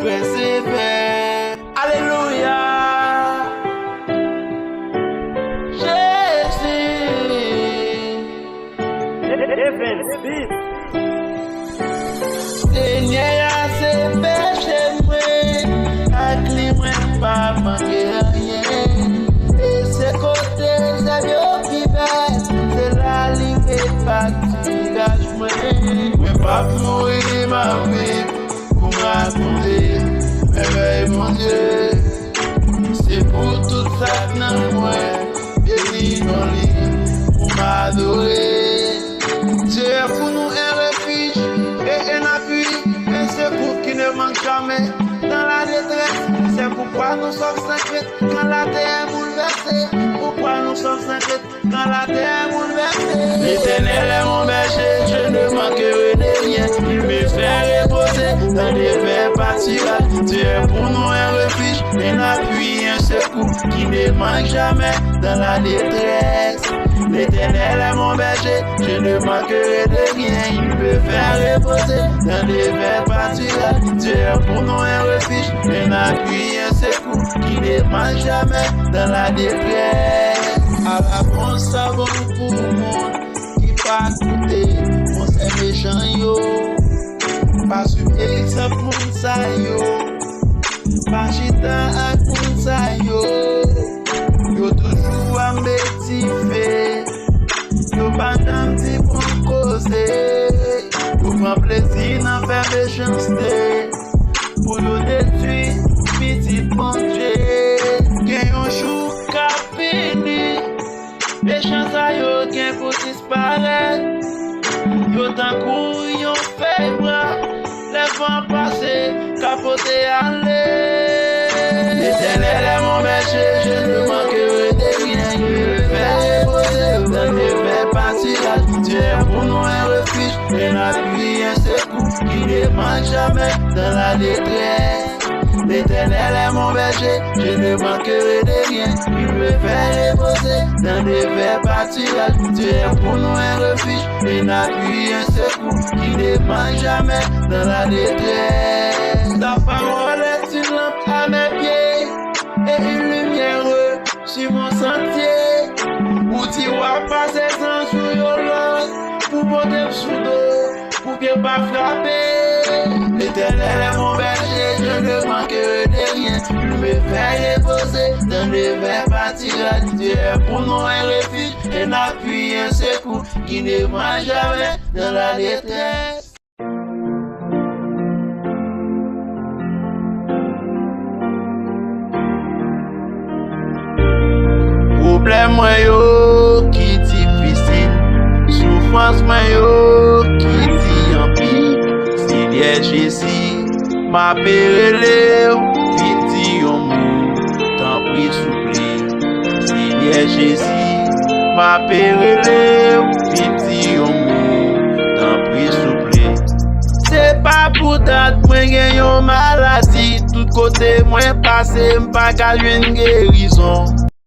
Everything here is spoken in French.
persévère. Alléluia. Jésus. Seigneur, c'est péché, moi, avec lui, moi, pas manquer rien. Et c'est côté, c'est bien qui bête, c'est la limite, pas de moi. Mais pas mourir ma vie, pour m'attendre, mais mon Dieu, c'est pour tout ça que moi, béni dans lui, pour m'adorer. Dieu est pour nous un refuge et un appui, un secours qui ne manque jamais dans la détresse. C'est pourquoi nous sommes sans crainte quand la terre est bouleversée. Pourquoi nous sommes sans crainte quand la terre est bouleversée. L'Éternel est mon berger, je ne manquerai de rien. Il me fait reposer dans des verts pâturages. Dieu est pour nous un refuge, un appui, un secours qui ne manque jamais dans la détresse. L'Éternel est mon berger, je ne manquerai de rien. Il me fait reposer dans des verts pâturages. Dieu est pour nous un refuge, un appui, un secours qui ne manque jamais dans la détresse. À la France, ça bon pour moi qui pas coûter, on s'est méchant yo. Pas suivre exemple pour ça yo. Pas chita à pour ça yo. Yo toujours à m'étiver. Yo pas d'un petit pour causer. Yo prend plaisir dans faire méchanceté. Pour yo détruire, petit bon Dieu. Qu'un jour qu'a fini. Méchants à yo qu'un pour disparaître. Yo d'un coup yon fait bras. Les vents passés, capoter aller. L'Éternel est mon berger, je ne manquerai de rien. Il me fait reposer dans mes verts pâturages. Dieu est pour nous un refuge, un appui, un secours qui ne manque jamais dans la détresse. L'Éternel est mon berger, je ne manquerai de rien. Il me fait reposer dans des verts pâturages. Dieu est pour nous un refuge, un appui, un secours qui ne manque jamais dans la détresse. Ta parole est une lampe à mes pieds et une lumière sur mon sentier. Où tu vas passer sans sur l'autre pour porter sous dos, pour que pas frapper. L'Éternel est mon berger, je ne manquerai de rien. Il me fait reposer dans les verts pâturages. Dieu est pour nous un refuge, un appui, un secours qui ne manque jamais dans la détresse. Problème moi yo qui difficile, souffrance moi yo qui dit en pile. Seigneur Jésus, m'a pérélé, vite dit on mou, t'en prie souple. Seigneur Jésus, m'a pérélé, vite dit on mou, t'en prie souple. C'est pas pour date moi gagne une maladie, tout côté moi passé m'pas qu'à une guérison.